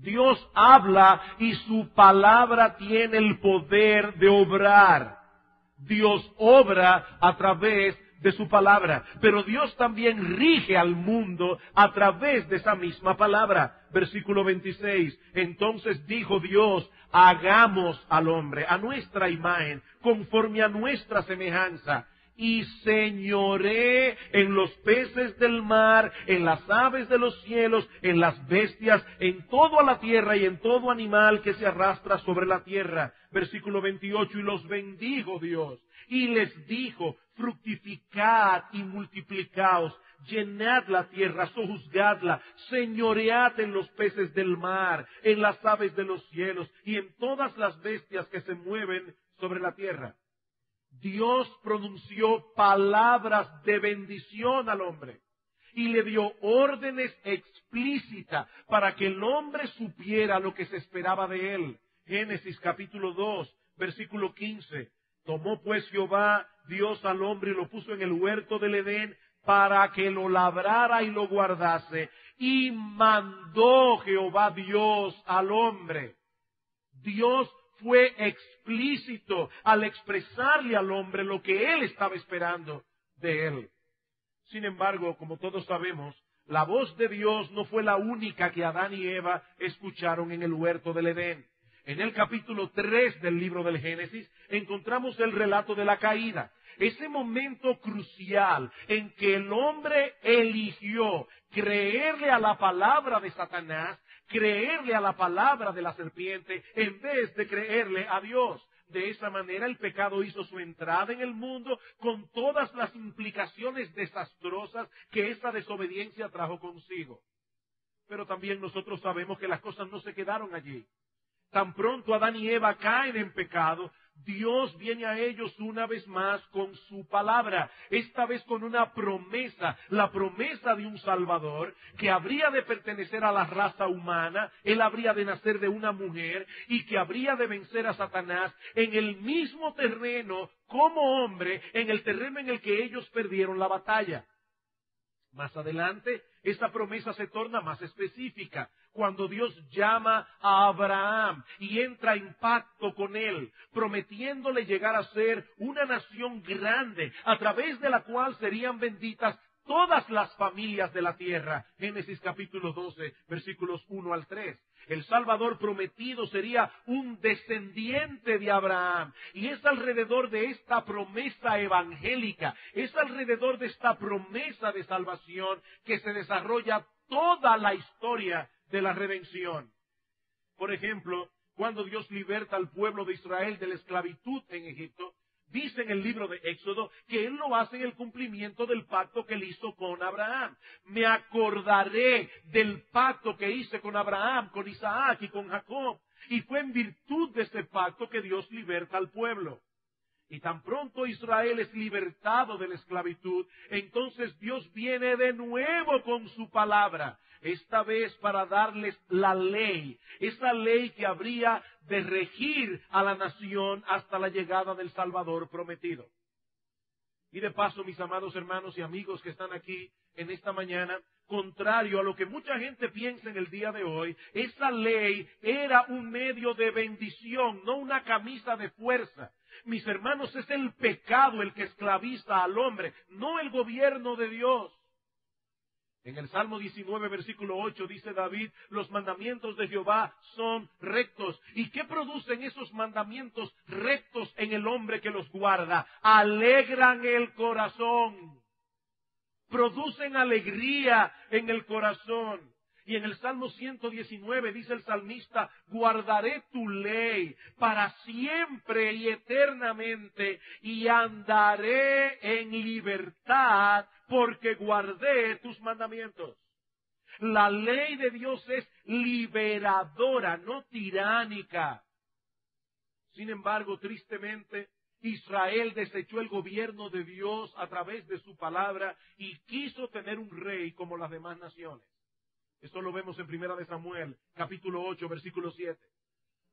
Dios habla y su palabra tiene el poder de obrar. Dios obra a través de su palabra, pero Dios también rige al mundo a través de esa misma palabra. Versículo 26, entonces dijo Dios, hagamos al hombre a nuestra imagen, conforme a nuestra semejanza, y señoré en los peces del mar, en las aves de los cielos, en las bestias, en toda la tierra y en todo animal que se arrastra sobre la tierra. Versículo 28, y los bendijo Dios, y les dijo, fructificad y multiplicaos, llenad la tierra, sojuzgadla, señoread en los peces del mar, en las aves de los cielos, y en todas las bestias que se mueven sobre la tierra. Dios pronunció palabras de bendición al hombre y le dio órdenes explícitas para que el hombre supiera lo que se esperaba de él. Génesis capítulo 2, versículo 15. Tomó pues Jehová Dios al hombre y lo puso en el huerto del Edén para que lo labrara y lo guardase. Y mandó Jehová Dios al hombre. Dios fue explícito al expresarle al hombre lo que él estaba esperando de él. Sin embargo, como todos sabemos, la voz de Dios no fue la única que Adán y Eva escucharon en el huerto del Edén. En el capítulo 3 del libro del Génesis encontramos el relato de la caída. Ese momento crucial en que el hombre eligió creerle a la palabra de Satanás, creerle a la palabra de la serpiente, en vez de creerle a Dios. De esa manera el pecado hizo su entrada en el mundo con todas las implicaciones desastrosas que esa desobediencia trajo consigo. Pero también nosotros sabemos que las cosas no se quedaron allí. Tan pronto Adán y Eva caen en pecado, Dios viene a ellos una vez más con su palabra, esta vez con una promesa, la promesa de un Salvador que habría de pertenecer a la raza humana, él habría de nacer de una mujer y que habría de vencer a Satanás en el mismo terreno como hombre, en el terreno en el que ellos perdieron la batalla. Más adelante, esta promesa se torna más específica, cuando Dios llama a Abraham y entra en pacto con él, prometiéndole llegar a ser una nación grande, a través de la cual serían benditas todas las familias de la tierra. Génesis capítulo 12, versículos 1 al 3. El Salvador prometido sería un descendiente de Abraham. Y es alrededor de esta promesa evangélica, es alrededor de esta promesa de salvación que se desarrolla toda la historia de la redención. Por ejemplo, cuando Dios liberta al pueblo de Israel de la esclavitud en Egipto, dice en el libro de Éxodo que Él lo hace en el cumplimiento del pacto que Él hizo con Abraham. Me acordaré del pacto que hice con Abraham, con Isaac y con Jacob. Y fue en virtud de ese pacto que Dios liberta al pueblo. Y tan pronto Israel es libertado de la esclavitud, entonces Dios viene de nuevo con su palabra, esta vez para darles la ley, esa ley que habría de regir a la nación hasta la llegada del Salvador prometido. Y de paso, mis amados hermanos y amigos que están aquí en esta mañana, contrario a lo que mucha gente piensa en el día de hoy, esa ley era un medio de bendición, no una camisa de fuerza. Mis hermanos, es el pecado el que esclaviza al hombre, no el gobierno de Dios. En el Salmo 19, versículo 8, dice David, los mandamientos de Jehová son rectos. ¿Y qué producen esos mandamientos rectos en el hombre que los guarda? Alegran el corazón. Producen alegría en el corazón. Y en el Salmo 119 dice el salmista, guardaré tu ley para siempre y eternamente y andaré en libertad porque guardé tus mandamientos. La ley de Dios es liberadora, no tiránica. Sin embargo, tristemente, Israel desechó el gobierno de Dios a través de su palabra y quiso tener un rey como las demás naciones. Esto lo vemos en Primera de Samuel, capítulo 8, versículo 7.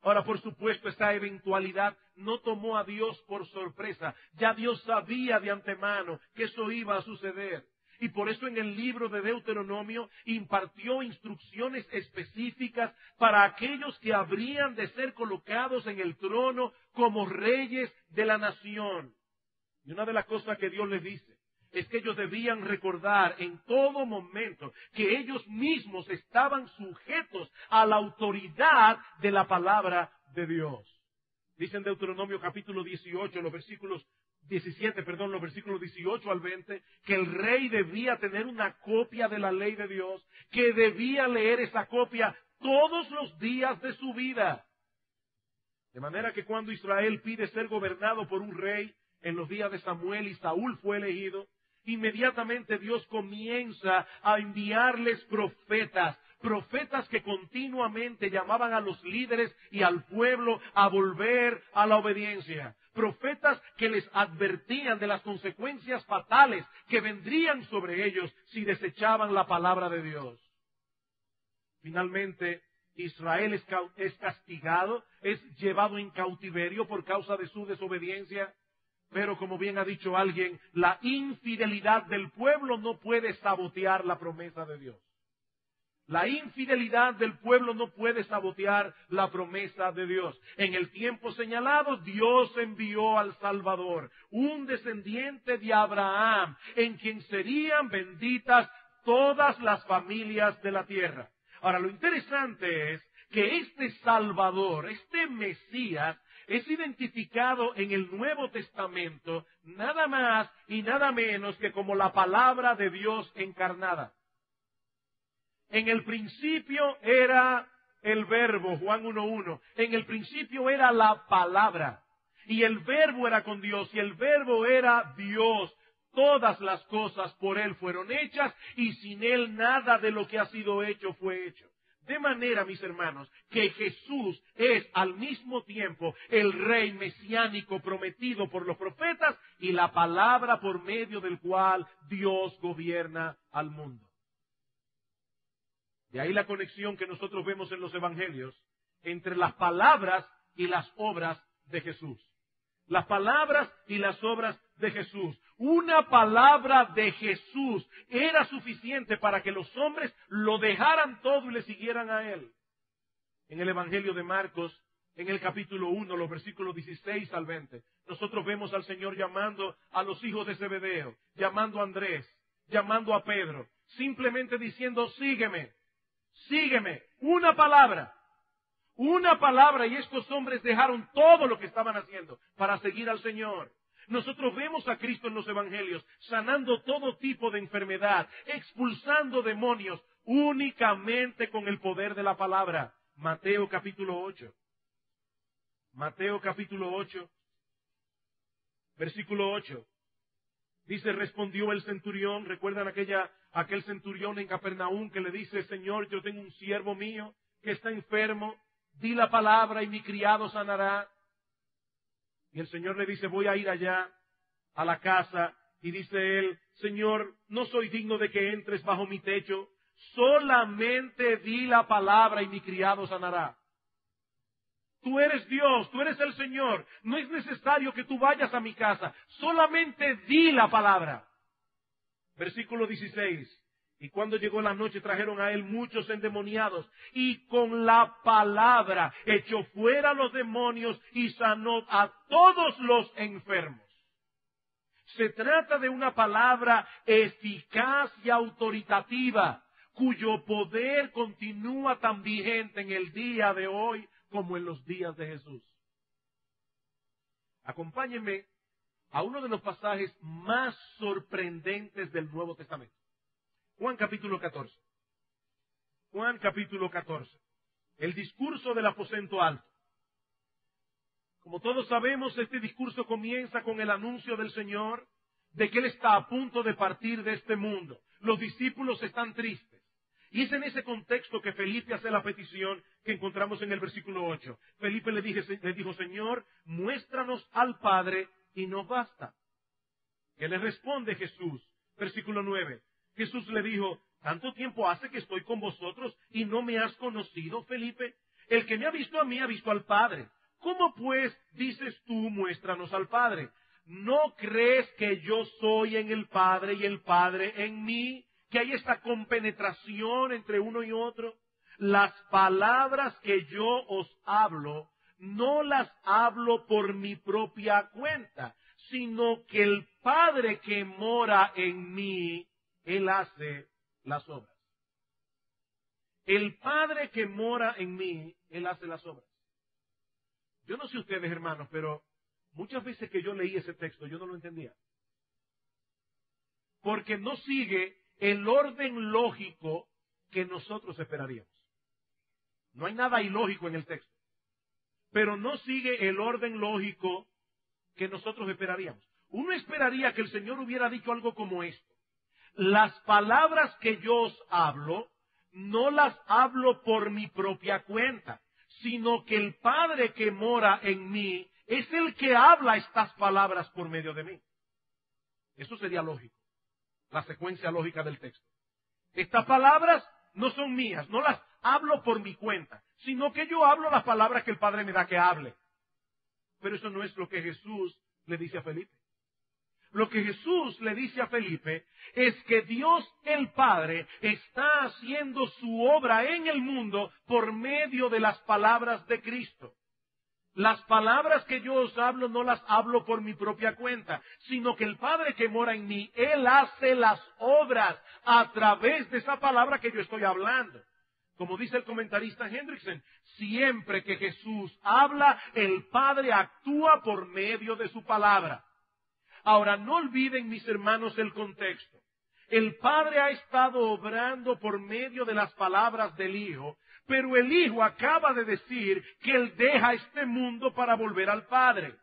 Ahora, por supuesto, esta eventualidad no tomó a Dios por sorpresa. Ya Dios sabía de antemano que eso iba a suceder. Y por eso en el libro de Deuteronomio impartió instrucciones específicas para aquellos que habrían de ser colocados en el trono como reyes de la nación. Y una de las cosas que Dios les dice es que ellos debían recordar en todo momento que ellos mismos estaban sujetos a la autoridad de la palabra de Dios. Dice en Deuteronomio capítulo 18, los versículos 18 al 20, que el rey debía tener una copia de la ley de Dios, que debía leer esa copia todos los días de su vida. De manera que cuando Israel pide ser gobernado por un rey en los días de Samuel y Saúl fue elegido, inmediatamente Dios comienza a enviarles profetas que continuamente llamaban a los líderes y al pueblo a volver a la obediencia. Profetas que les advertían de las consecuencias fatales que vendrían sobre ellos si desechaban la palabra de Dios. Finalmente, Israel es castigado, es llevado en cautiverio por causa de su desobediencia. Pero como bien ha dicho alguien, la infidelidad del pueblo no puede sabotear la promesa de Dios. La infidelidad del pueblo no puede sabotear la promesa de Dios. En el tiempo señalado, Dios envió al Salvador, un descendiente de Abraham, en quien serían benditas todas las familias de la tierra. Ahora, lo interesante es que este Salvador, este Mesías, es identificado en el Nuevo Testamento nada más y nada menos que como la palabra de Dios encarnada. En el principio era el verbo, Juan 1:1. En el principio era la palabra. Y el verbo era con Dios, y el verbo era Dios. Todas las cosas por Él fueron hechas, y sin Él nada de lo que ha sido hecho fue hecho. De manera, mis hermanos, que Jesús es al mismo tiempo el Rey mesiánico prometido por los profetas y la palabra por medio del cual Dios gobierna al mundo. De ahí la conexión que nosotros vemos en los evangelios entre las palabras y las obras de Jesús. Las palabras y las obras de Jesús. Una palabra de Jesús era suficiente para que los hombres lo dejaran todo y le siguieran a Él. En el Evangelio de Marcos, en el capítulo 1, los versículos 16 al 20, nosotros vemos al Señor llamando a los hijos de Zebedeo, llamando a Andrés, llamando a Pedro, simplemente diciendo, sígueme, sígueme, una palabra, y estos hombres dejaron todo lo que estaban haciendo para seguir al Señor. Nosotros vemos a Cristo en los evangelios sanando todo tipo de enfermedad, expulsando demonios únicamente con el poder de la palabra. Mateo capítulo 8. Mateo capítulo 8, versículo 8. Dice, respondió el centurión, ¿recuerdan aquel centurión en Capernaum que le dice, Señor, yo tengo un siervo mío que está enfermo, di la palabra y mi criado sanará? Y el Señor le dice, voy a ir allá a la casa, y dice él, Señor, no soy digno de que entres bajo mi techo, solamente di la palabra y mi criado sanará. Tú eres Dios, tú eres el Señor, no es necesario que tú vayas a mi casa, solamente di la palabra. Versículo 16. Y cuando llegó la noche trajeron a él muchos endemoniados, y con la palabra echó fuera los demonios y sanó a todos los enfermos. Se trata de una palabra eficaz y autoritativa, cuyo poder continúa tan vigente en el día de hoy como en los días de Jesús. Acompáñenme a uno de los pasajes más sorprendentes del Nuevo Testamento. Juan capítulo 14. Juan capítulo 14. El discurso del aposento alto. Como todos sabemos, este discurso comienza con el anuncio del Señor de que Él está a punto de partir de este mundo. Los discípulos están tristes. Y es en ese contexto que Felipe hace la petición que encontramos en el versículo 8. Felipe le dijo, Señor, muéstranos al Padre y nos basta. ¿Qué le responde Jesús? Versículo 9. Jesús le dijo, ¿tanto tiempo hace que estoy con vosotros y no me has conocido, Felipe? El que me ha visto a mí ha visto al Padre. ¿Cómo pues dices tú, muéstranos al Padre? ¿no crees que yo soy en el Padre y el Padre en mí? Que hay esta compenetración entre uno y otro. Las palabras que yo os hablo, no las hablo por mi propia cuenta, sino que el Padre que mora en mí, Él hace las obras. El Padre que mora en mí, Él hace las obras. Yo no sé ustedes, hermanos, pero muchas veces que yo leí ese texto, yo no lo entendía. Porque no sigue el orden lógico que nosotros esperaríamos. No hay nada ilógico en el texto. Pero no sigue el orden lógico que nosotros esperaríamos. Uno esperaría que el Señor hubiera dicho algo como esto: las palabras que yo os hablo, no las hablo por mi propia cuenta, sino que el Padre que mora en mí es el que habla estas palabras por medio de mí. Eso sería lógico, la secuencia lógica del texto. Estas palabras no son mías, no las hablo por mi cuenta, sino que yo hablo las palabras que el Padre me da que hable. Pero eso no es lo que Jesús le dice a Felipe. Lo que Jesús le dice a Felipe es que Dios el Padre está haciendo su obra en el mundo por medio de las palabras de Cristo. Las palabras que yo os hablo no las hablo por mi propia cuenta, sino que el Padre que mora en mí, Él hace las obras a través de esa palabra que yo estoy hablando. Como dice el comentarista Hendrickson, siempre que Jesús habla, el Padre actúa por medio de su palabra. Ahora, no olviden, mis hermanos, el contexto. El Padre ha estado obrando por medio de las palabras del Hijo, pero el Hijo acaba de decir que Él deja este mundo para volver al Padre.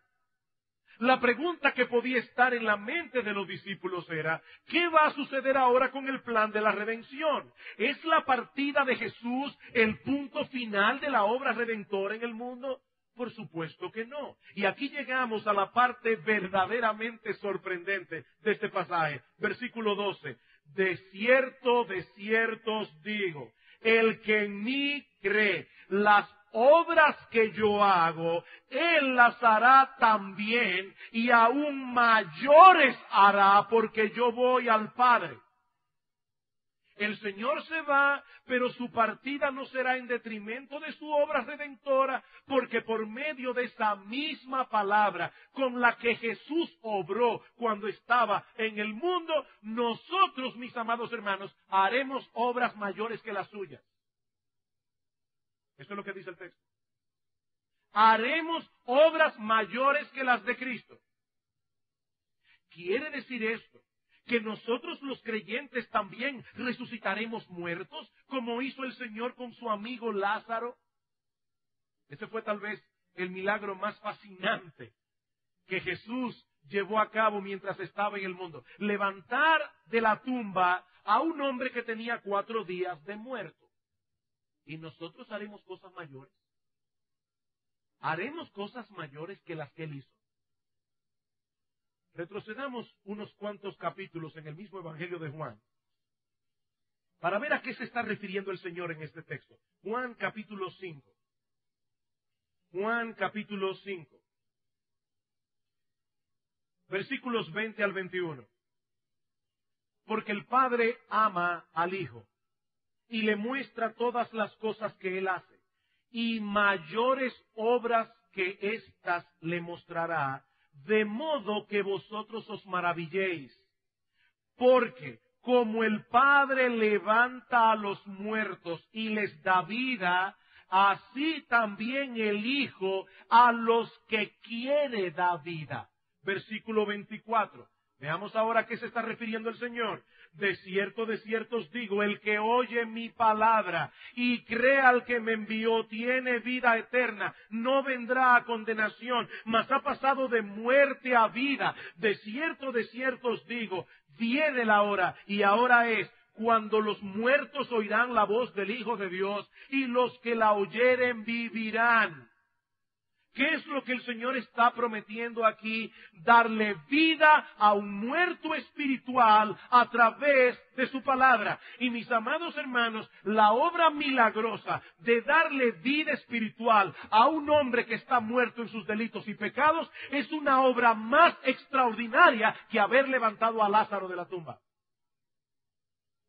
La pregunta que podía estar en la mente de los discípulos era: ¿qué va a suceder ahora con el plan de la redención? ¿Es la partida de Jesús el punto final de la obra redentora en el mundo? Por supuesto que no. Y aquí llegamos a la parte verdaderamente sorprendente de este pasaje. Versículo 12. De cierto os digo, el que en mí cree, las obras que yo hago, Él las hará también, y aún mayores hará, porque yo voy al Padre. El Señor se va, pero su partida no será en detrimento de su obra redentora, porque por medio de esa misma palabra con la que Jesús obró cuando estaba en el mundo, nosotros, mis amados hermanos, haremos obras mayores que las suyas. Eso es lo que dice el texto. Haremos obras mayores que las de Cristo. ¿Quiere decir esto que nosotros los creyentes también resucitaremos muertos, como hizo el Señor con su amigo Lázaro? Ese fue tal vez el milagro más fascinante que Jesús llevó a cabo mientras estaba en el mundo. Levantar de la tumba a un hombre que tenía 4 días de muerto. ¿Y nosotros haremos cosas mayores? ¿Haremos cosas mayores que las que Él hizo? Retrocedamos unos cuantos capítulos en el mismo Evangelio de Juan, para ver a qué se está refiriendo el Señor en este texto. Juan capítulo 5. Juan capítulo 5. Versículos 20 al 21. Porque el Padre ama al Hijo y le muestra todas las cosas que Él hace, y mayores obras que éstas le mostrará, de modo que vosotros os maravilléis. Porque como el Padre levanta a los muertos y les da vida, así también el Hijo a los que quiere da vida. Versículo 24. Veamos ahora a qué se está refiriendo el Señor. De cierto os digo, el que oye mi palabra y cree al que me envió tiene vida eterna, no vendrá a condenación, mas ha pasado de muerte a vida. De cierto os digo, viene la hora, y ahora es, cuando los muertos oirán la voz del Hijo de Dios, y los que la oyeren vivirán. ¿Qué es lo que el Señor está prometiendo aquí? Darle vida a un muerto espiritual a través de su palabra. Y mis amados hermanos, la obra milagrosa de darle vida espiritual a un hombre que está muerto en sus delitos y pecados es una obra más extraordinaria que haber levantado a Lázaro de la tumba.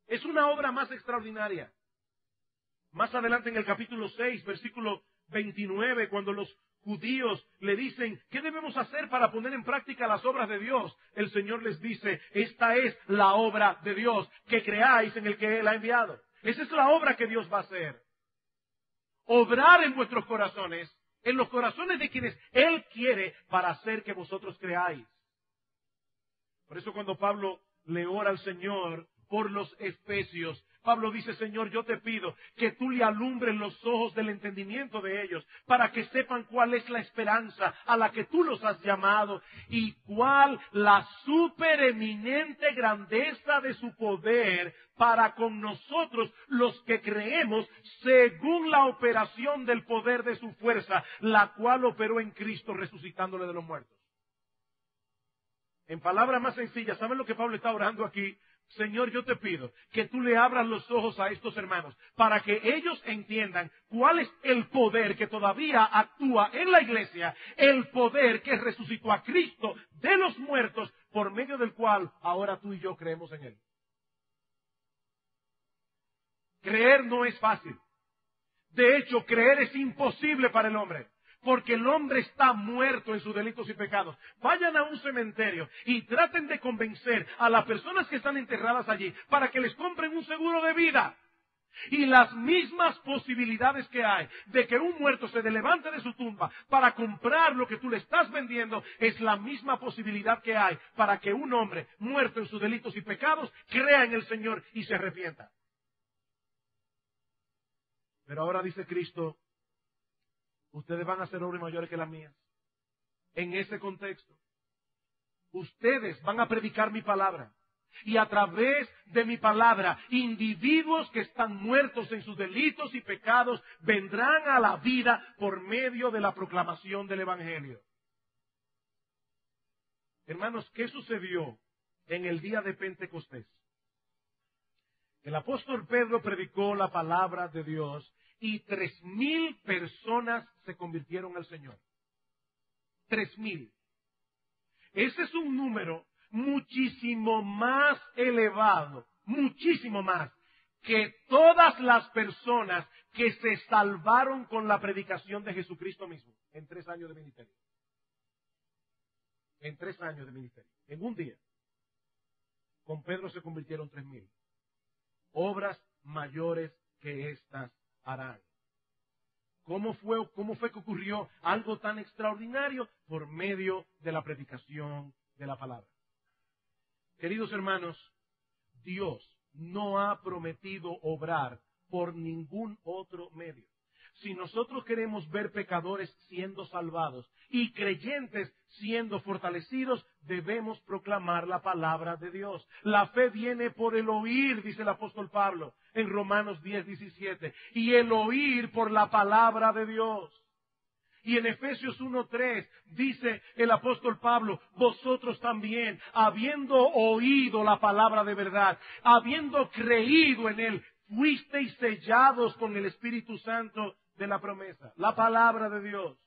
Es una obra más extraordinaria. Más adelante en el capítulo 6, versículo 29, cuando los judíos le dicen, ¿qué debemos hacer para poner en práctica las obras de Dios? El Señor les dice, esta es la obra de Dios, que creáis en el que Él ha enviado. Esa es la obra que Dios va a hacer. Obrar en vuestros corazones, en los corazones de quienes Él quiere, para hacer que vosotros creáis. Por eso cuando Pablo le ora al Señor por los efesios, Pablo dice, Señor, yo te pido que tú le alumbres los ojos del entendimiento de ellos, para que sepan cuál es la esperanza a la que tú los has llamado, y cuál la supereminente grandeza de su poder para con nosotros los que creemos, según la operación del poder de su fuerza, la cual operó en Cristo resucitándole de los muertos. En palabras más sencillas, ¿saben lo que Pablo está orando aquí? Señor, yo te pido que tú le abras los ojos a estos hermanos para que ellos entiendan cuál es el poder que todavía actúa en la iglesia, el poder que resucitó a Cristo de los muertos, por medio del cual ahora tú y yo creemos en Él. Creer no es fácil. De hecho, creer es imposible para el hombre. Porque el hombre está muerto en sus delitos y pecados. Vayan a un cementerio y traten de convencer a las personas que están enterradas allí para que les compren un seguro de vida. Y las mismas posibilidades que hay de que un muerto se levante de su tumba para comprar lo que tú le estás vendiendo, es la misma posibilidad que hay para que un hombre muerto en sus delitos y pecados crea en el Señor y se arrepienta. Pero ahora dice Cristo, ustedes van a hacer obras mayores que las mías. En ese contexto, ustedes van a predicar mi palabra. Y a través de mi palabra, individuos que están muertos en sus delitos y pecados vendrán a la vida por medio de la proclamación del Evangelio. Hermanos, ¿qué sucedió en el día de Pentecostés? El apóstol Pedro predicó la palabra de Dios y 3,000 personas se convirtieron al Señor. 3,000. Ese es un número muchísimo más elevado, muchísimo más, que todas las personas que se salvaron con la predicación de Jesucristo mismo en 3 años de ministerio. En 3 años de ministerio. En un día. Con Pedro se convirtieron 3,000. Obras mayores que estas harán. ¿Cómo fue que ocurrió algo tan extraordinario? Por medio de la predicación de la palabra. Queridos hermanos, Dios no ha prometido obrar por ningún otro medio. Si nosotros queremos ver pecadores siendo salvados y creyentes siendo fortalecidos, debemos proclamar la palabra de Dios. La fe viene por el oír, dice el apóstol Pablo en Romanos 10:17, y el oír por la palabra de Dios. Y en Efesios 1:3 dice el apóstol Pablo, vosotros también, habiendo oído la palabra de verdad, habiendo creído en él, fuisteis sellados con el Espíritu Santo de la promesa. La palabra de Dios.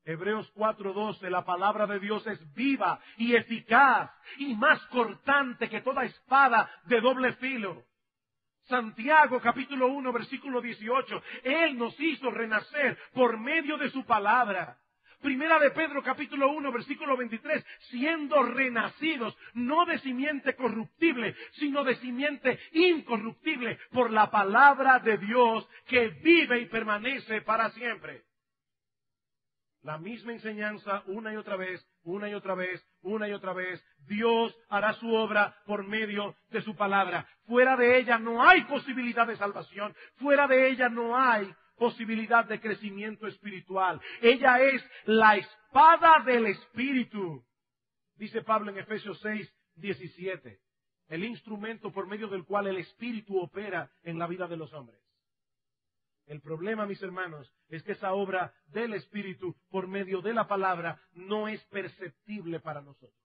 Hebreos 4:12, la palabra de Dios es viva y eficaz y más cortante que toda espada de doble filo. Santiago capítulo 1 versículo 18, Él nos hizo renacer por medio de su palabra. Primera de Pedro capítulo 1 versículo 23, siendo renacidos, no de simiente corruptible, sino de simiente incorruptible, por la palabra de Dios que vive y permanece para siempre. La misma enseñanza una y otra vez, una y otra vez, una y otra vez. Dios hará su obra por medio de su palabra. Fuera de ella no hay posibilidad de salvación. Fuera de ella no hay posibilidad de crecimiento espiritual. Ella es la espada del Espíritu. Dice Pablo en Efesios 6:17. El instrumento por medio del cual el Espíritu opera en la vida de los hombres. El problema, mis hermanos, es que esa obra del Espíritu por medio de la palabra no es perceptible para nosotros.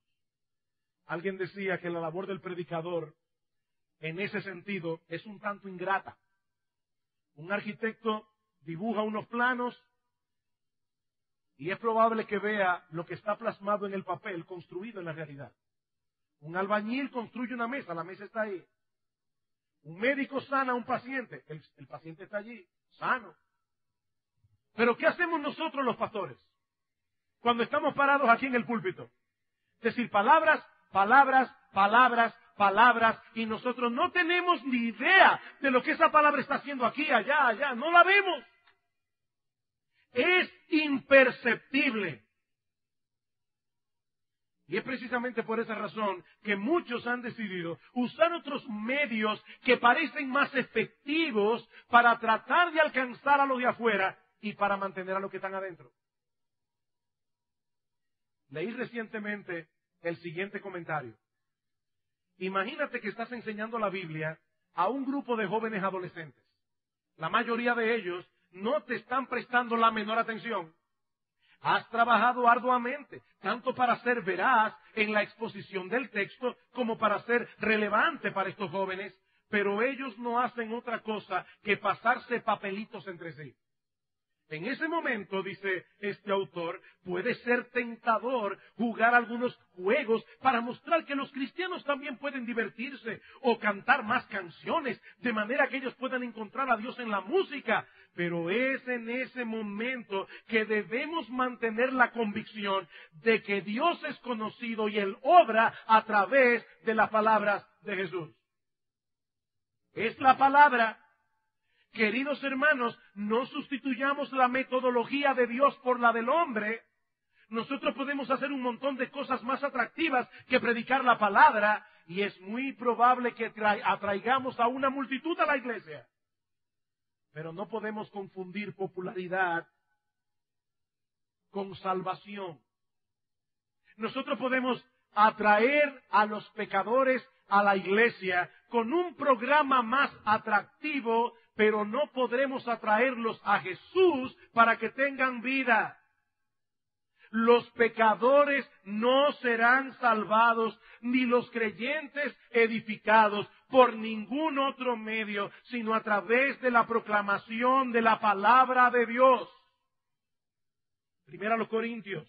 Alguien decía que la labor del predicador en ese sentido es un tanto ingrata. Un arquitecto dibuja unos planos y es probable que vea lo que está plasmado en el papel construido en la realidad. Un albañil construye una mesa, la mesa está ahí. Un médico sana a un paciente, el paciente está allí, sano. Pero ¿qué hacemos nosotros los pastores cuando estamos parados aquí en el púlpito? Decir palabras, palabras, palabras, palabras, y nosotros no tenemos ni idea de lo que esa palabra está haciendo aquí, allá, allá, no la vemos. Es imperceptible. Y es precisamente por esa razón que muchos han decidido usar otros medios que parecen más efectivos para tratar de alcanzar a los de afuera y para mantener a los que están adentro. Leí recientemente el siguiente comentario. Imagínate que estás enseñando la Biblia a un grupo de jóvenes adolescentes. La mayoría de ellos no te están prestando la menor atención. Has trabajado arduamente, tanto para ser veraz en la exposición del texto como para ser relevante para estos jóvenes, pero ellos no hacen otra cosa que pasarse papelitos entre sí. En ese momento, dice este autor, puede ser tentador jugar algunos juegos para mostrar que los cristianos también pueden divertirse o cantar más canciones, de manera que ellos puedan encontrar a Dios en la música. Pero es en ese momento que debemos mantener la convicción de que Dios es conocido y Él obra a través de las palabras de Jesús. Es la palabra. Queridos hermanos, no sustituyamos la metodología de Dios por la del hombre. Nosotros podemos hacer un montón de cosas más atractivas que predicar la palabra, y es muy probable que atraigamos a una multitud a la iglesia. Pero no podemos confundir popularidad con salvación. Nosotros podemos atraer a los pecadores a la iglesia con un programa más atractivo, pero no podremos atraerlos a Jesús para que tengan vida. Los pecadores no serán salvados, ni los creyentes edificados por ningún otro medio, sino a través de la proclamación de la palabra de Dios. Primera a los Corintios,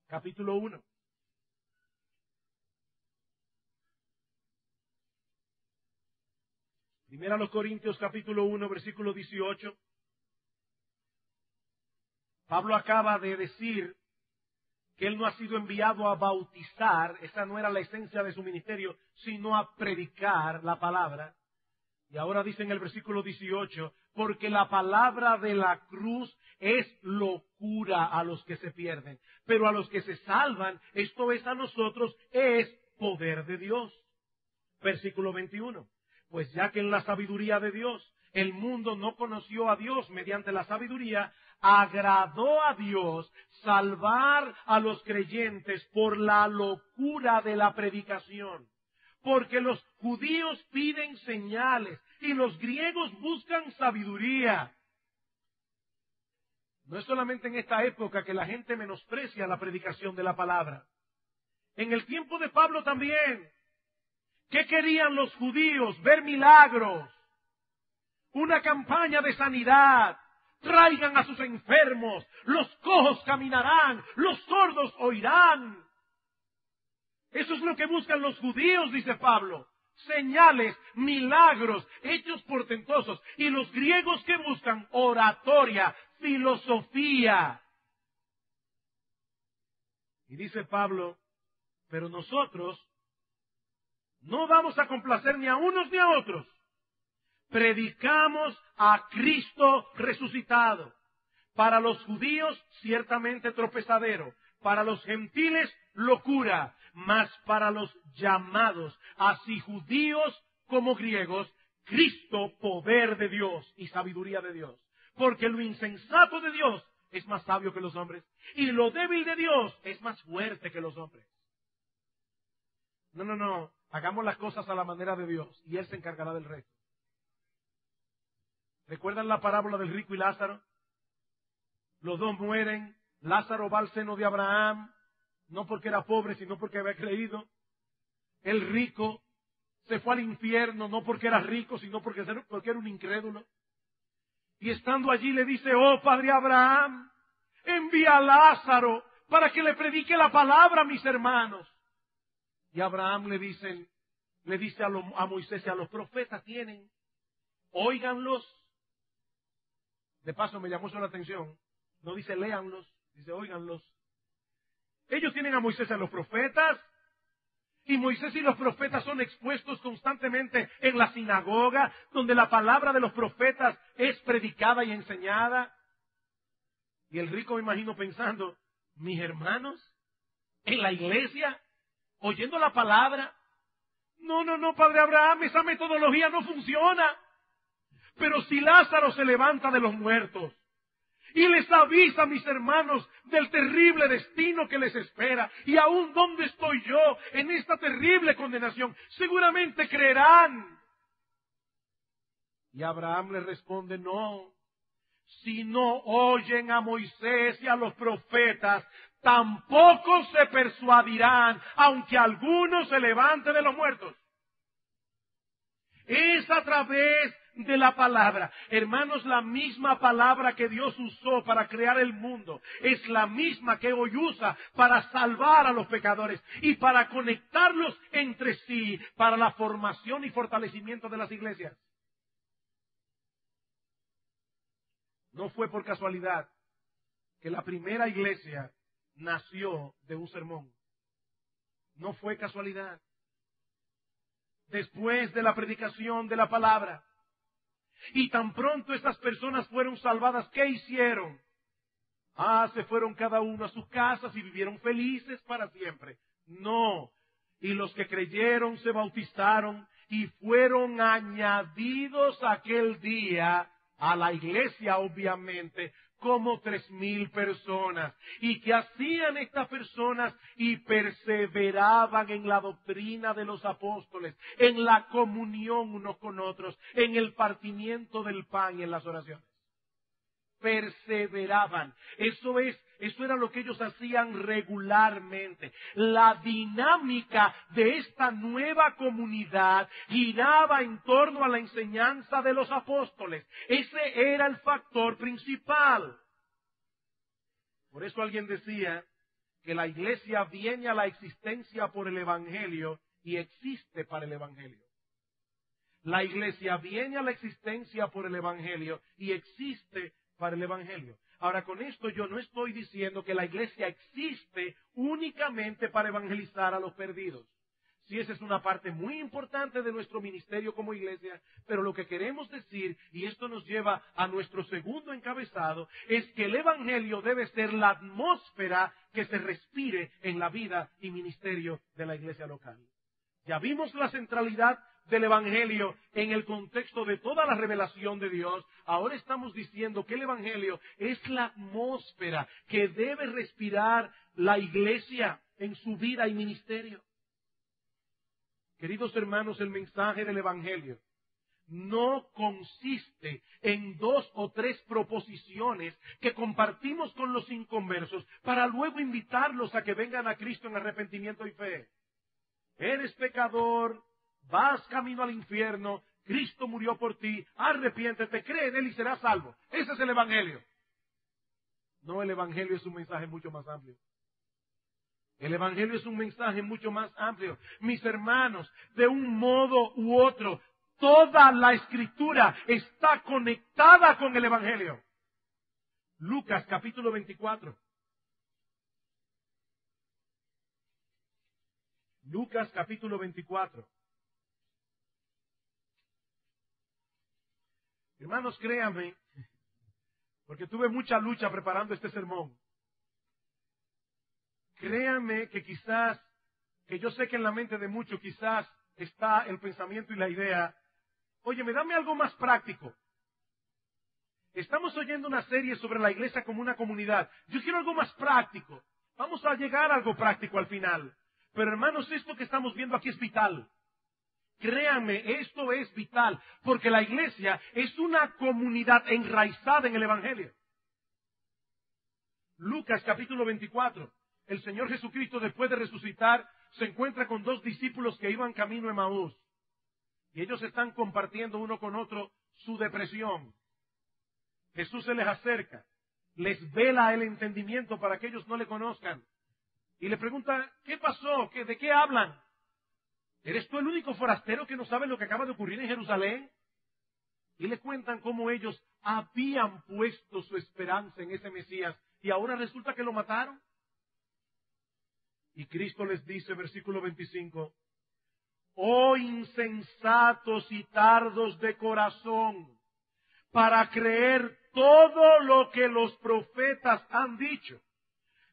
capítulo 1. Primera a los Corintios, capítulo 1, versículo 18. Pablo acaba de decir que él no ha sido enviado a bautizar, esa no era la esencia de su ministerio, sino a predicar la palabra. Y ahora dice en el versículo 18, porque la palabra de la cruz es locura a los que se pierden, pero a los que se salvan, esto es a nosotros, es poder de Dios. Versículo 21, pues ya que en la sabiduría de Dios el mundo no conoció a Dios mediante la sabiduría, agradó a Dios salvar a los creyentes por la locura de la predicación. Porque los judíos piden señales y los griegos buscan sabiduría. No es solamente en esta época que la gente menosprecia la predicación de la palabra. En el tiempo de Pablo también. ¿Qué querían los judíos? Ver milagros. Una campaña de sanidad. Traigan a sus enfermos, los cojos caminarán, los sordos oirán. Eso es lo que buscan los judíos, dice Pablo. Señales, milagros, hechos portentosos. Y los griegos que buscan oratoria, filosofía. Y dice Pablo, pero nosotros no vamos a complacer ni a unos ni a otros. Predicamos a Cristo resucitado. Para los judíos, ciertamente tropezadero. Para los gentiles, locura. Mas para los llamados, así judíos como griegos, Cristo, poder de Dios y sabiduría de Dios. Porque lo insensato de Dios es más sabio que los hombres. Y lo débil de Dios es más fuerte que los hombres. No. Hagamos las cosas a la manera de Dios y Él se encargará del resto. ¿Recuerdan la parábola del rico y Lázaro? Los dos mueren. Lázaro va al seno de Abraham, no porque era pobre, sino porque había creído. El rico se fue al infierno, no porque era rico, sino porque era un incrédulo. Y estando allí le dice, oh Padre Abraham, envía a Lázaro para que le predique la palabra a mis hermanos. Y Abraham le dice a Moisés y a los profetas tienen, óiganlos. De paso me llamó eso la atención. No dice léanlos, dice óiganlos. Ellos tienen a Moisés y a los profetas. Y Moisés y los profetas son expuestos constantemente en la sinagoga, donde la palabra de los profetas es predicada y enseñada. Y el rico me imagino pensando, mis hermanos, en la iglesia, oyendo la palabra. No, Padre Abraham, esa metodología no funciona. Pero si Lázaro se levanta de los muertos y les avisa a mis hermanos del terrible destino que les espera, y aún dónde estoy yo en esta terrible condenación, seguramente creerán. Y Abraham le responde, no, si no oyen a Moisés y a los profetas, tampoco se persuadirán, aunque alguno se levante de los muertos. Es a través de la palabra. Hermanos, la misma palabra que Dios usó para crear el mundo es la misma que hoy usa para salvar a los pecadores y para conectarlos entre sí, para la formación y fortalecimiento de las iglesias. No fue por casualidad que la primera iglesia nació de un sermón. No fue casualidad. Después de la predicación de la palabra, y tan pronto estas personas fueron salvadas, ¿qué hicieron? Se fueron cada uno a sus casas y vivieron felices para siempre. No. Y los que creyeron se bautizaron y fueron añadidos aquel día a la iglesia, obviamente, como 3,000 personas. ¿Y qué hacían estas personas? Y perseveraban en la doctrina de los apóstoles, en la comunión unos con otros, en el partimiento del pan y en las oraciones. Perseveraban. Eso era lo que ellos hacían regularmente. La dinámica de esta nueva comunidad giraba en torno a la enseñanza de los apóstoles. Ese era el factor principal. Por eso alguien decía que la iglesia viene a la existencia por el Evangelio y existe para el Evangelio. La iglesia viene a la existencia por el Evangelio y existe para el Evangelio. Ahora, con esto yo no estoy diciendo que la iglesia existe únicamente para evangelizar a los perdidos. Sí, esa es una parte muy importante de nuestro ministerio como iglesia, pero lo que queremos decir, y esto nos lleva a nuestro segundo encabezado, es que el Evangelio debe ser la atmósfera que se respire en la vida y ministerio de la iglesia local. Ya vimos la centralidad del Evangelio en el contexto de toda la revelación de Dios. Ahora estamos diciendo que el Evangelio es la atmósfera que debe respirar la iglesia en su vida y ministerio. Queridos hermanos, el mensaje del Evangelio no consiste en 2 o 3 proposiciones que compartimos con los inconversos para luego invitarlos a que vengan a Cristo en arrepentimiento y fe. Eres pecador, vas camino al infierno, Cristo murió por ti, arrepiéntete, cree en Él y serás salvo. Ese es el Evangelio. No, el Evangelio es un mensaje mucho más amplio. El Evangelio es un mensaje mucho más amplio. Mis hermanos, de un modo u otro, toda la Escritura está conectada con el Evangelio. Lucas capítulo 24. Lucas capítulo 24. Hermanos, créanme, porque tuve mucha lucha preparando este sermón. Créanme que quizás, que yo sé que en la mente de muchos quizás está el pensamiento y la idea, óyeme, dame algo más práctico. Estamos oyendo una serie sobre la iglesia como una comunidad. Yo quiero algo más práctico. Vamos a llegar a algo práctico al final. Pero hermanos, esto que estamos viendo aquí es vital. Créanme, esto es vital, porque la iglesia es una comunidad enraizada en el Evangelio. Lucas capítulo 24. El Señor Jesucristo, después de resucitar, se encuentra con 2 discípulos que iban camino a Emaús. Y ellos están compartiendo uno con otro su depresión. Jesús se les acerca, les vela el entendimiento para que ellos no le conozcan. Y le pregunta, ¿qué pasó? ¿De qué hablan? ¿Eres tú el único forastero que no sabe lo que acaba de ocurrir en Jerusalén? Y le cuentan cómo ellos habían puesto su esperanza en ese Mesías y ahora resulta que lo mataron. Y Cristo les dice, versículo 25, oh insensatos y tardos de corazón, para creer todo lo que los profetas han dicho.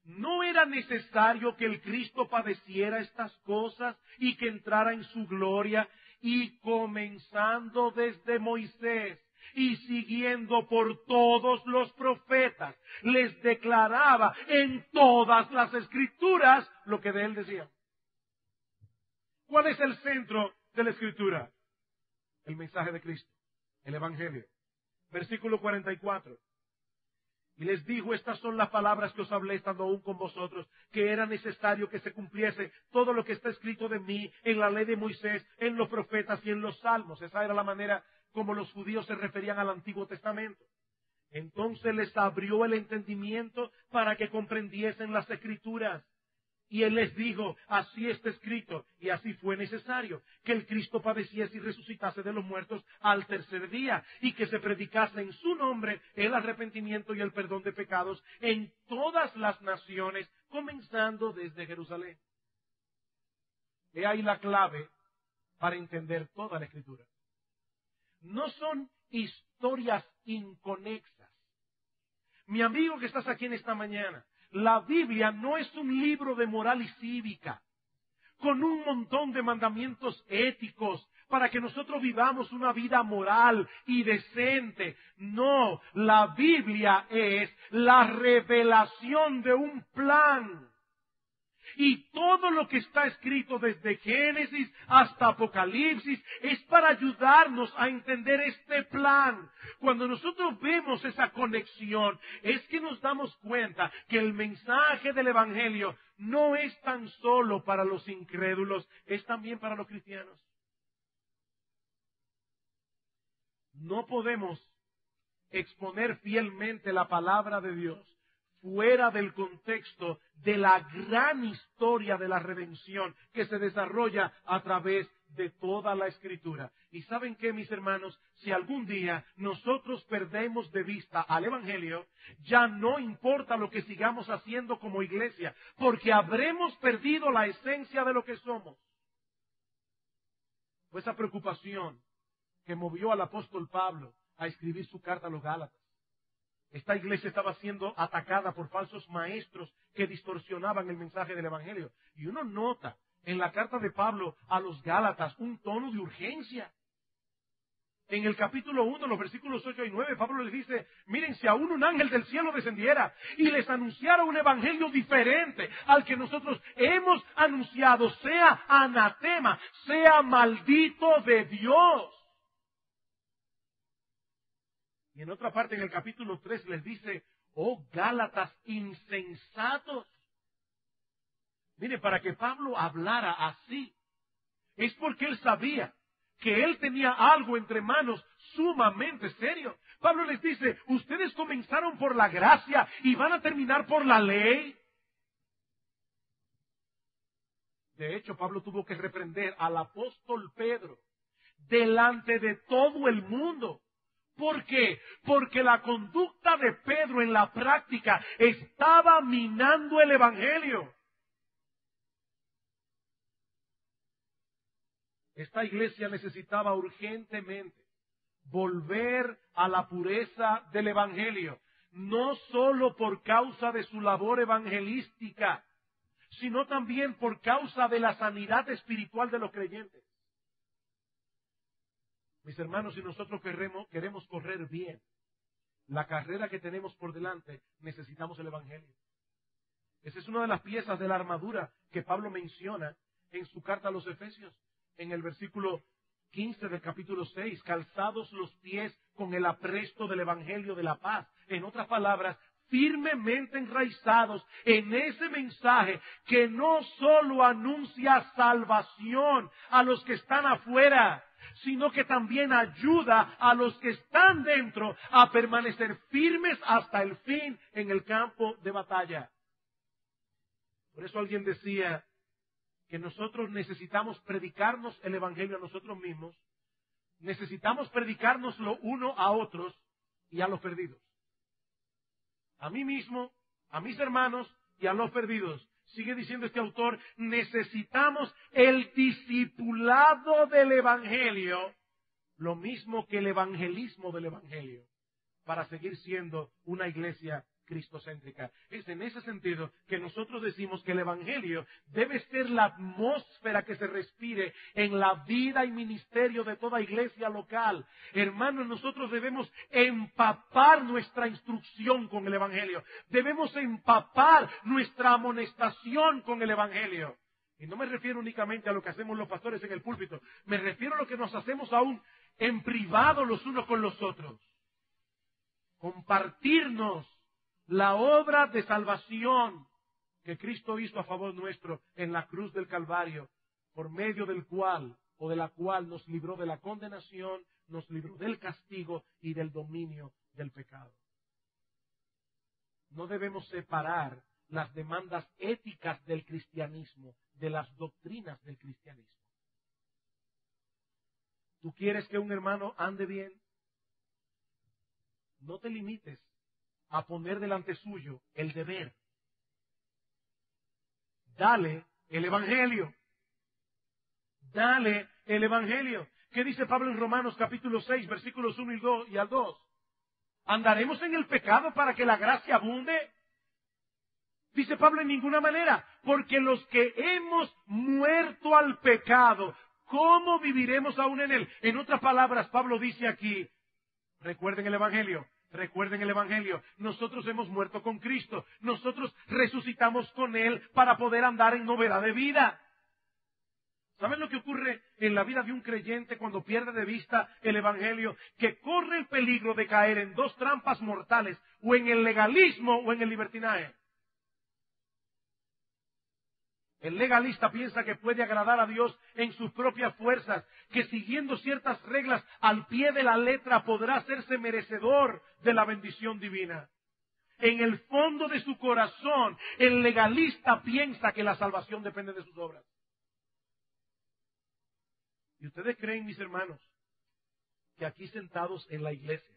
¿No era necesario que el Cristo padeciera estas cosas y que entrara en su gloria? Y comenzando desde Moisés y siguiendo por todos los profetas, les declaraba en todas las Escrituras lo que de él decían. ¿Cuál es el centro de la Escritura? El mensaje de Cristo, el Evangelio. Versículo 44. Y les dijo, estas son las palabras que os hablé estando aún con vosotros, que era necesario que se cumpliese todo lo que está escrito de mí en la ley de Moisés, en los profetas y en los salmos. Esa era la manera como los judíos se referían al Antiguo Testamento. Entonces les abrió el entendimiento para que comprendiesen las Escrituras. Y él les dijo, así está escrito, y así fue necesario, que el Cristo padeciese y resucitase de los muertos al tercer día, y que se predicase en su nombre el arrepentimiento y el perdón de pecados en todas las naciones, comenzando desde Jerusalén. He ahí la clave para entender toda la Escritura. No son historias inconexas. Mi amigo que estás aquí en esta mañana, la Biblia no es un libro de moral y cívica, con un montón de mandamientos éticos para que nosotros vivamos una vida moral y decente. No, la Biblia es la revelación de un plan. Y todo lo que está escrito desde Génesis hasta Apocalipsis es para ayudarnos a entender este plan. Cuando nosotros vemos esa conexión, es que nos damos cuenta que el mensaje del Evangelio no es tan solo para los incrédulos, es también para los cristianos. No podemos exponer fielmente la palabra de Dios fuera del contexto de la gran historia de la redención que se desarrolla a través de toda la Escritura. Y ¿saben qué, mis hermanos? Si algún día nosotros perdemos de vista al Evangelio, ya no importa lo que sigamos haciendo como iglesia, porque habremos perdido la esencia de lo que somos. Fue esa preocupación que movió al apóstol Pablo a escribir su carta a los Gálatas. Esta iglesia estaba siendo atacada por falsos maestros que distorsionaban el mensaje del Evangelio. Y uno nota en la carta de Pablo a los Gálatas un tono de urgencia. En el capítulo 1, los versículos 8 y 9, Pablo les dice, miren, si aún un ángel del cielo descendiera y les anunciara un evangelio diferente al que nosotros hemos anunciado, sea anatema, sea maldito de Dios. Y en otra parte, en el capítulo 3, les dice, oh Gálatas insensatos. Mire, para que Pablo hablara así, es porque él sabía que él tenía algo entre manos sumamente serio. Pablo les dice, ustedes comenzaron por la gracia y van a terminar por la ley. De hecho, Pablo tuvo que reprender al apóstol Pedro delante de todo el mundo. ¿Por qué? Porque la conducta de Pedro en la práctica estaba minando el Evangelio. Esta iglesia necesitaba urgentemente volver a la pureza del Evangelio, no solo por causa de su labor evangelística, sino también por causa de la sanidad espiritual de los creyentes. Mis hermanos, si nosotros queremos correr bien la carrera que tenemos por delante, necesitamos el Evangelio. Esa es una de las piezas de la armadura que Pablo menciona en su carta a los Efesios. en el versículo 15 del capítulo 6, calzados los pies con el apresto del Evangelio de la paz. En otras palabras, firmemente enraizados en ese mensaje que no solo anuncia salvación a los que están afuera, sino que también ayuda a los que están dentro a permanecer firmes hasta el fin en el campo de batalla. Por eso alguien decía que nosotros necesitamos predicarnos el Evangelio a nosotros mismos, necesitamos predicárnoslo uno a otros y a los perdidos. A mí mismo, a mis hermanos y a los perdidos. Sigue diciendo este autor, necesitamos el discipulado del Evangelio, lo mismo que el evangelismo del Evangelio, para seguir siendo una iglesia cristocéntrica. Es en ese sentido que nosotros decimos que el Evangelio debe ser la atmósfera que se respire en la vida y ministerio de toda iglesia local. Hermanos, nosotros debemos empapar nuestra instrucción con el Evangelio. Debemos empapar nuestra amonestación con el Evangelio. Y no me refiero únicamente a lo que hacemos los pastores en el púlpito. Me refiero a lo que nos hacemos aún en privado los unos con los otros. Compartirnos la obra de salvación que Cristo hizo a favor nuestro en la cruz del Calvario, por medio del cual o de la cual nos libró de la condenación, nos libró del castigo y del dominio del pecado. No debemos separar las demandas éticas del cristianismo de las doctrinas del cristianismo. ¿Tú quieres que un hermano ande bien? No te limites a poner delante suyo el deber. Dale el Evangelio. Dale el Evangelio. ¿Qué dice Pablo en Romanos capítulo 6, versículos 1 y al 2? ¿Andaremos en el pecado para que la gracia abunde? Dice Pablo, en ninguna manera, porque los que hemos muerto al pecado, ¿cómo viviremos aún en él? En otras palabras, Pablo dice aquí, recuerden el Evangelio. Recuerden el Evangelio, nosotros hemos muerto con Cristo, nosotros resucitamos con Él para poder andar en novedad de vida. ¿Saben lo que ocurre en la vida de un creyente cuando pierde de vista el Evangelio? Que corre el peligro de caer en dos trampas mortales, o en el legalismo o en el libertinaje. El legalista piensa que puede agradar a Dios en sus propias fuerzas, que siguiendo ciertas reglas al pie de la letra podrá hacerse merecedor de la bendición divina. En el fondo de su corazón, el legalista piensa que la salvación depende de sus obras. ¿Y ustedes creen, mis hermanos, que aquí sentados en la iglesia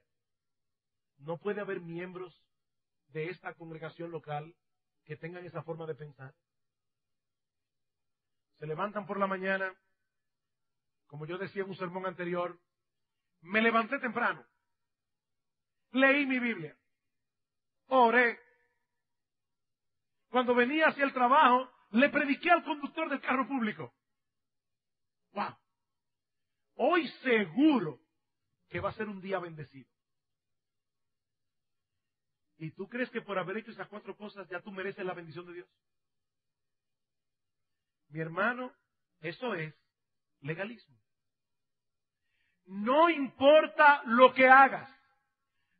no puede haber miembros de esta congregación local que tengan esa forma de pensar? Se levantan por la mañana, como yo decía en un sermón anterior, me levanté temprano, leí mi Biblia, oré. Cuando venía hacia el trabajo, le prediqué al conductor del carro público. ¡Wow! Hoy seguro que va a ser un día bendecido. ¿Y tú crees que por haber hecho esas 4 cosas ya tú mereces la bendición de Dios? Mi hermano, eso es legalismo. No importa lo que hagas,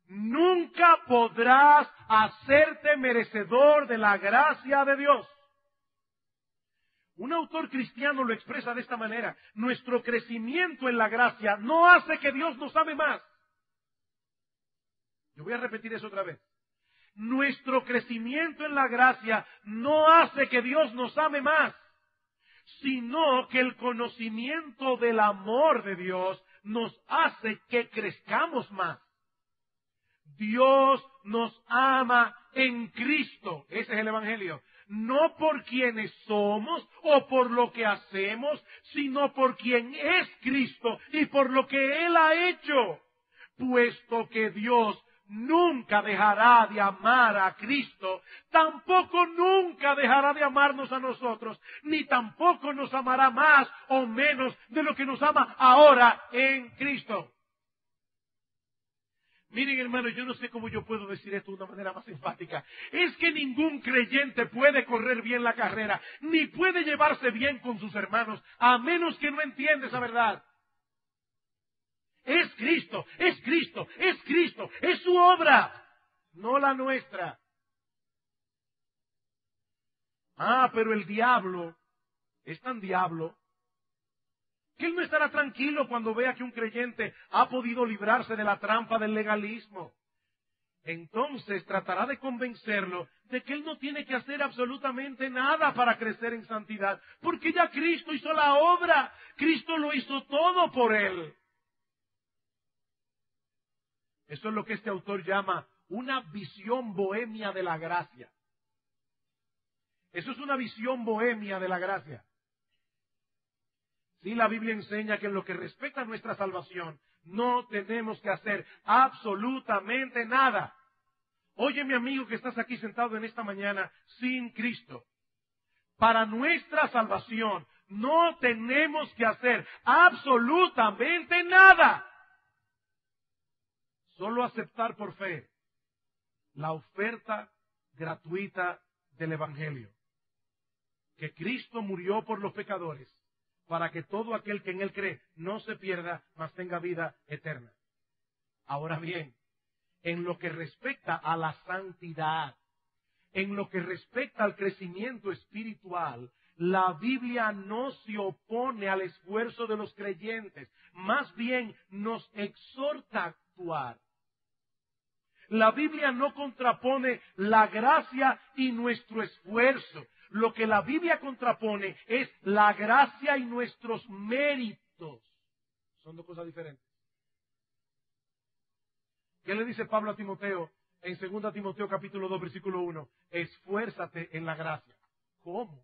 nunca podrás hacerte merecedor de la gracia de Dios. Un autor cristiano lo expresa de esta manera: nuestro crecimiento en la gracia no hace que Dios nos ame más. Yo voy a repetir eso otra vez. Nuestro crecimiento en la gracia no hace que Dios nos ame más, sino que el conocimiento del amor de Dios nos hace que crezcamos más. Dios nos ama en Cristo, ese es el Evangelio, no por quienes somos o por lo que hacemos, sino por quien es Cristo y por lo que Él ha hecho, puesto que Dios nunca dejará de amar a Cristo, tampoco nunca dejará de amarnos a nosotros, ni tampoco nos amará más o menos de lo que nos ama ahora en Cristo. Miren, hermano, yo no sé cómo yo puedo decir esto de una manera más enfática. Es que ningún creyente puede correr bien la carrera, ni puede llevarse bien con sus hermanos, a menos que no entienda esa verdad. Es Cristo, es Cristo, es Cristo, es su obra, no la nuestra. Pero el diablo es tan diablo que él no estará tranquilo cuando vea que un creyente ha podido librarse de la trampa del legalismo. Entonces tratará de convencerlo de que él no tiene que hacer absolutamente nada para crecer en santidad, porque ya Cristo hizo la obra, Cristo lo hizo todo por él. Eso es lo que este autor llama una visión bohemia de la gracia. Eso es una visión bohemia de la gracia. Sí, la Biblia enseña que en lo que respecta a nuestra salvación, no tenemos que hacer absolutamente nada. Oye, mi amigo que estás aquí sentado en esta mañana sin Cristo. Para nuestra salvación no tenemos que hacer absolutamente nada. Solo aceptar por fe la oferta gratuita del Evangelio. Que Cristo murió por los pecadores, para que todo aquel que en Él cree no se pierda, mas tenga vida eterna. Ahora bien, en lo que respecta a la santidad, en lo que respecta al crecimiento espiritual, la Biblia no se opone al esfuerzo de los creyentes, más bien nos exhorta a actuar. La Biblia no contrapone la gracia y nuestro esfuerzo. Lo que la Biblia contrapone es la gracia y nuestros méritos. Son dos cosas diferentes. ¿Qué le dice Pablo a Timoteo en 2 Timoteo capítulo 2 versículo 1? Esfuérzate en la gracia. ¿Cómo?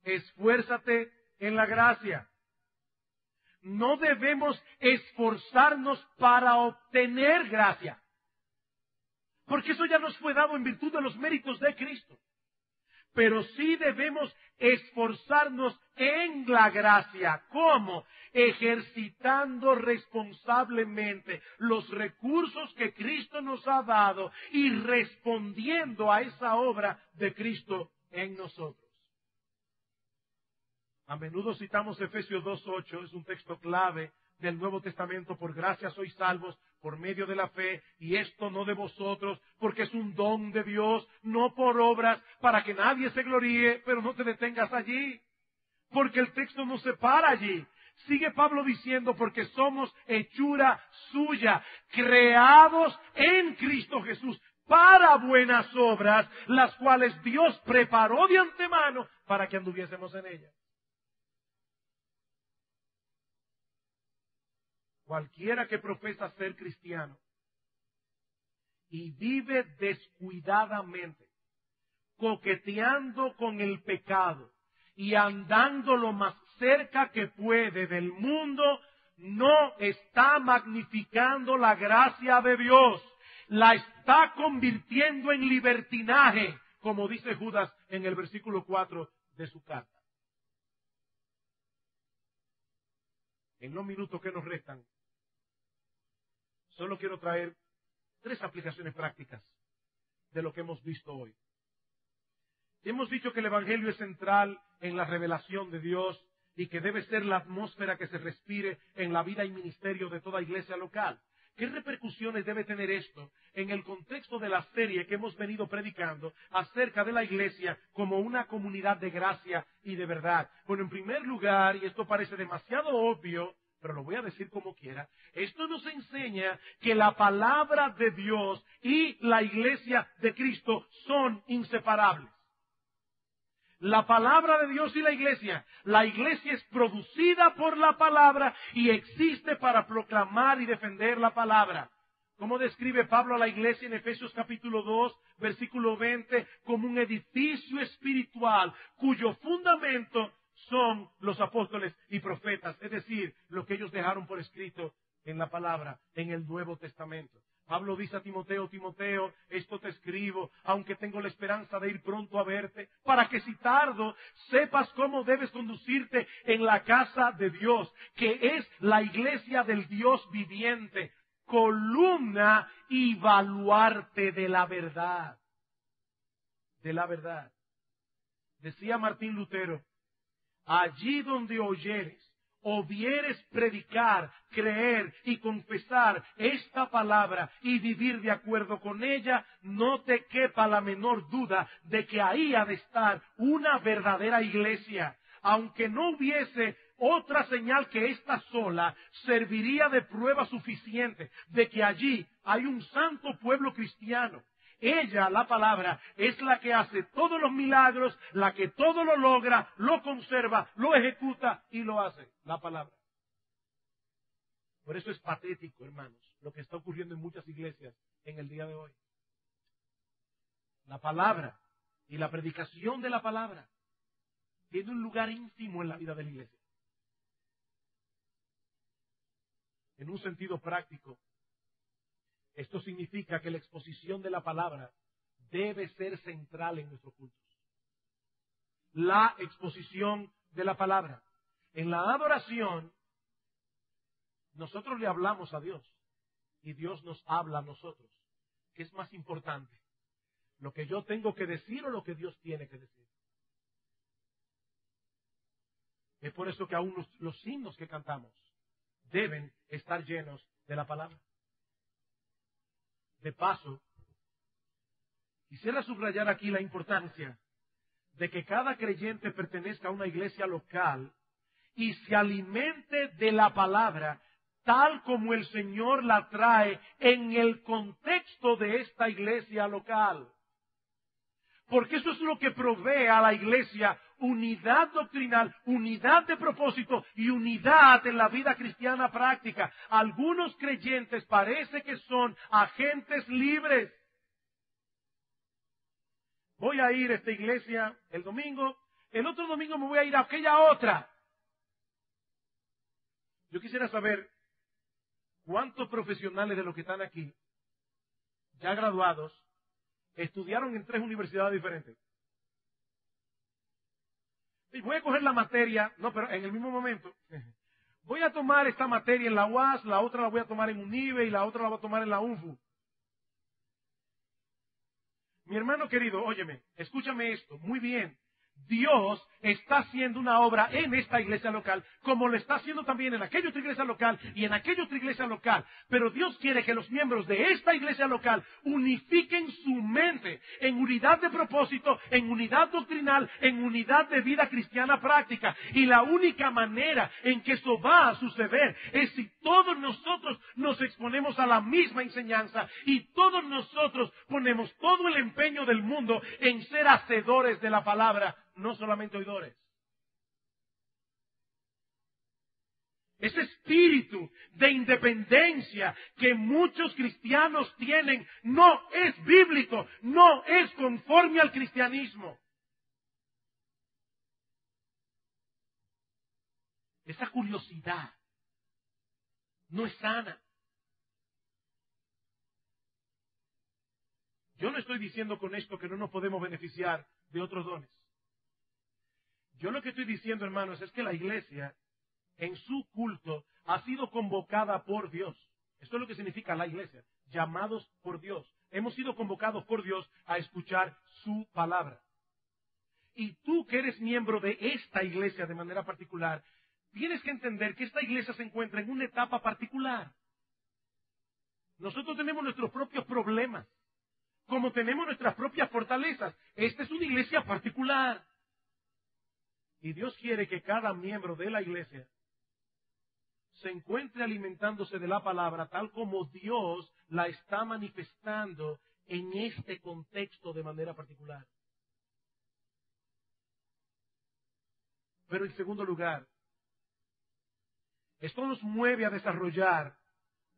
Esfuérzate en la gracia. No debemos esforzarnos para obtener gracia, porque eso ya nos fue dado en virtud de los méritos de Cristo. Pero sí debemos esforzarnos en la gracia. ¿Cómo? Ejercitando responsablemente los recursos que Cristo nos ha dado y respondiendo a esa obra de Cristo en nosotros. A menudo citamos Efesios 2:8, es un texto clave del Nuevo Testamento. Por gracia sois salvos por medio de la fe, y esto no de vosotros, porque es un don de Dios, no por obras, para que nadie se gloríe. Pero no te detengas allí, porque el texto no se para allí. Sigue Pablo diciendo, porque somos hechura suya, creados en Cristo Jesús, para buenas obras, las cuales Dios preparó de antemano para que anduviésemos en ellas. Cualquiera que profesa ser cristiano y vive descuidadamente, coqueteando con el pecado y andando lo más cerca que puede del mundo, no está magnificando la gracia de Dios, la está convirtiendo en libertinaje, como dice Judas en el versículo 4 de su carta. En los minutos que nos restan, solo quiero traer 3 aplicaciones prácticas de lo que hemos visto hoy. Hemos dicho que el Evangelio es central en la revelación de Dios y que debe ser la atmósfera que se respire en la vida y ministerio de toda iglesia local. ¿Qué repercusiones debe tener esto en el contexto de la serie que hemos venido predicando acerca de la iglesia como una comunidad de gracia y de verdad? Bueno, en primer lugar, y esto parece demasiado obvio, pero lo voy a decir como quiera, esto nos enseña que la palabra de Dios y la iglesia de Cristo son inseparables. La palabra de Dios y la iglesia es producida por la palabra y existe para proclamar y defender la palabra. ¿Cómo describe Pablo a la iglesia en Efesios capítulo 2, versículo 20? Como un edificio espiritual cuyo fundamento son los apóstoles y profetas, es decir, lo que ellos dejaron por escrito en la palabra, en el Nuevo Testamento. Pablo dice a Timoteo, Timoteo, esto te escribo, aunque tengo la esperanza de ir pronto a verte, para que si tardo, sepas cómo debes conducirte en la casa de Dios, que es la iglesia del Dios viviente, columna y baluarte de la verdad. De la verdad. Decía Martín Lutero, allí donde oyeres, o vieres predicar, creer y confesar esta palabra y vivir de acuerdo con ella, no te quepa la menor duda de que ahí ha de estar una verdadera iglesia. Aunque no hubiese otra señal que esta sola, serviría de prueba suficiente de que allí hay un santo pueblo cristiano. Ella, la palabra, es la que hace todos los milagros, la que todo lo logra, lo conserva, lo ejecuta y lo hace. La palabra. Por eso es patético, hermanos, lo que está ocurriendo en muchas iglesias en el día de hoy. La palabra y la predicación de la palabra tiene un lugar ínfimo en la vida de la iglesia. En un sentido práctico, esto significa que la exposición de la palabra debe ser central en nuestros cultos. La exposición de la palabra. En la adoración, nosotros le hablamos a Dios y Dios nos habla a nosotros. ¿Qué es más importante? ¿Lo que yo tengo que decir o lo que Dios tiene que decir? Es por eso que aún los himnos que cantamos deben estar llenos de la palabra. De paso, quisiera subrayar aquí la importancia de que cada creyente pertenezca a una iglesia local y se alimente de la palabra tal como el Señor la trae en el contexto de esta iglesia local. Porque eso es lo que provee a la iglesia unidad doctrinal, unidad de propósito y unidad en la vida cristiana práctica. Algunos creyentes parece que son agentes libres. Voy a ir a esta iglesia el domingo, el otro domingo me voy a ir a aquella otra. Yo quisiera saber cuántos profesionales de los que están aquí, ya graduados, estudiaron en 3 universidades diferentes. Y voy a coger la materia, no, pero en el mismo momento, voy a tomar esta materia en la UAS, la otra la voy a tomar en UNIBE y la otra la voy a tomar en la UNFU. Mi hermano querido, óyeme, escúchame esto, muy bien. Dios está haciendo una obra en esta iglesia local, como lo está haciendo también en aquella otra iglesia local y en aquella otra iglesia local. Pero Dios quiere que los miembros de esta iglesia local unifiquen su mente en unidad de propósito, en unidad doctrinal, en unidad de vida cristiana práctica. Y la única manera en que eso va a suceder es si todos nosotros nos exponemos a la misma enseñanza y todos nosotros ponemos todo el empeño del mundo en ser hacedores de la palabra, no solamente oidores. Ese espíritu de independencia que muchos cristianos tienen no es bíblico, no es conforme al cristianismo. Esa curiosidad no es sana. Yo no estoy diciendo con esto que no nos podemos beneficiar de otros dones. Yo lo que estoy diciendo, hermanos, es que la iglesia, en su culto, ha sido convocada por Dios. Esto es lo que significa la iglesia, llamados por Dios. Hemos sido convocados por Dios a escuchar su palabra. Y tú que eres miembro de esta iglesia de manera particular, tienes que entender que esta iglesia se encuentra en una etapa particular. Nosotros tenemos nuestros propios problemas, como tenemos nuestras propias fortalezas. Esta es una iglesia particular. Y Dios quiere que cada miembro de la iglesia se encuentre alimentándose de la palabra tal como Dios la está manifestando en este contexto de manera particular. Pero en segundo lugar, esto nos mueve a desarrollar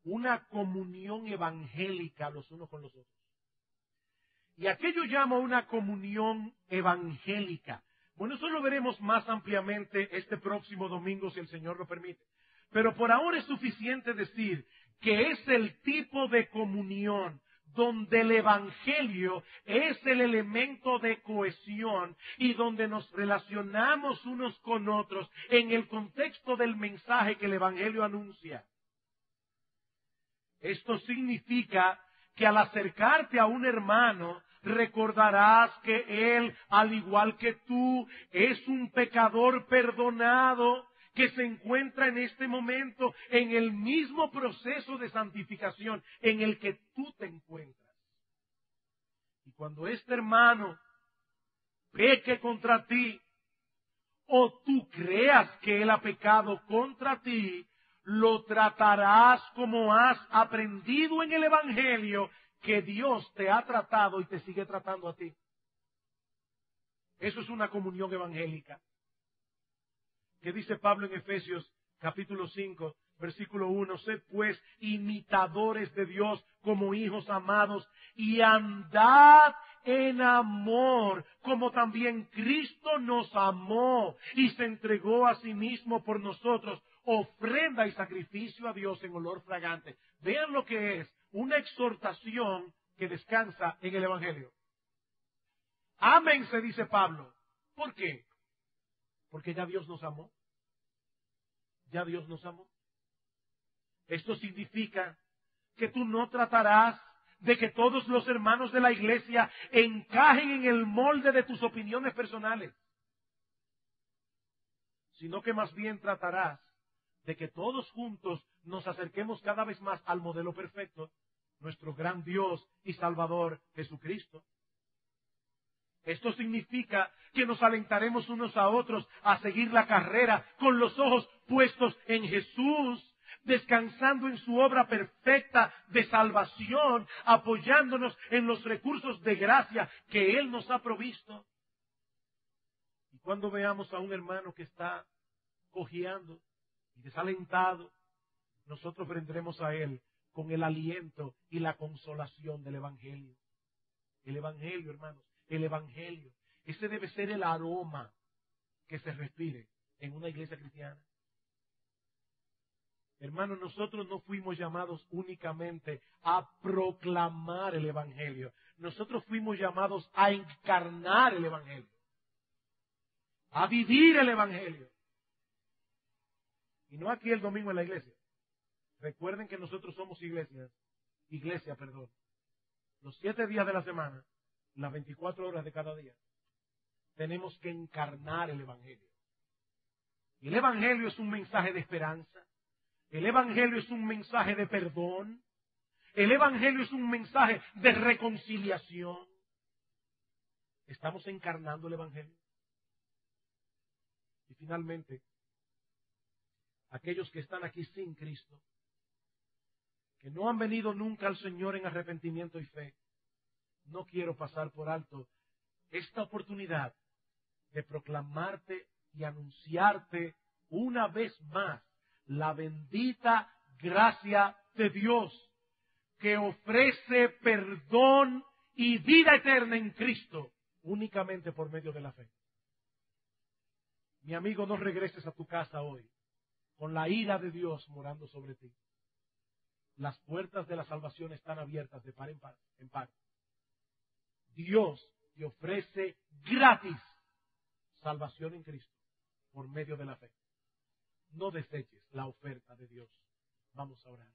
una comunión evangélica los unos con los otros. ¿Y a qué yo llamo una comunión evangélica? Bueno, eso lo veremos más ampliamente este próximo domingo, si el Señor lo permite. Pero por ahora es suficiente decir que es el tipo de comunión donde el Evangelio es el elemento de cohesión y donde nos relacionamos unos con otros en el contexto del mensaje que el Evangelio anuncia. Esto significa que al acercarte a un hermano, recordarás que él, al igual que tú, es un pecador perdonado, que se encuentra en este momento en el mismo proceso de santificación en el que tú te encuentras. Y cuando este hermano peque contra ti, o tú creas que él ha pecado contra ti, lo tratarás como has aprendido en el Evangelio que Dios te ha tratado y te sigue tratando a ti. Eso es una comunión evangélica. ¿Qué dice Pablo en Efesios capítulo 5, versículo 1? Sed pues imitadores de Dios como hijos amados y andad en amor, como también Cristo nos amó y se entregó a sí mismo por nosotros, ofrenda y sacrificio a Dios en olor fragante. Vean lo que es una exhortación que descansa en el Evangelio. Ámense, dice Pablo. ¿Por qué? Porque ya Dios nos amó. Ya Dios nos amó. Esto significa que tú no tratarás de que todos los hermanos de la iglesia encajen en el molde de tus opiniones personales, sino que más bien tratarás de que todos juntos nos acerquemos cada vez más al modelo perfecto, nuestro gran Dios y Salvador Jesucristo. Esto significa que nos alentaremos unos a otros a seguir la carrera con los ojos puestos en Jesús, descansando en su obra perfecta de salvación, apoyándonos en los recursos de gracia que Él nos ha provisto. Y cuando veamos a un hermano que está cojeando y desalentado, nosotros vendremos a Él con el aliento y la consolación del Evangelio. El Evangelio, hermanos. El Evangelio, ese debe ser el aroma que se respire en una iglesia cristiana. Hermanos, nosotros no fuimos llamados únicamente a proclamar el Evangelio. Nosotros fuimos llamados a encarnar el Evangelio, a vivir el Evangelio. Y no aquí el domingo en la iglesia. Recuerden que nosotros somos iglesia, los 7 días de la semana, las 24 horas de cada día, tenemos que encarnar el Evangelio. Y el Evangelio es un mensaje de esperanza. El Evangelio es un mensaje de perdón. El Evangelio es un mensaje de reconciliación. Estamos encarnando el Evangelio. Y finalmente, aquellos que están aquí sin Cristo, que no han venido nunca al Señor en arrepentimiento y fe, no quiero pasar por alto esta oportunidad de proclamarte y anunciarte una vez más la bendita gracia de Dios que ofrece perdón y vida eterna en Cristo únicamente por medio de la fe. Mi amigo, no regreses a tu casa hoy con la ira de Dios morando sobre ti. Las puertas de la salvación están abiertas de par en par. Dios te ofrece gratis salvación en Cristo por medio de la fe. No deseches la oferta de Dios. Vamos a orar.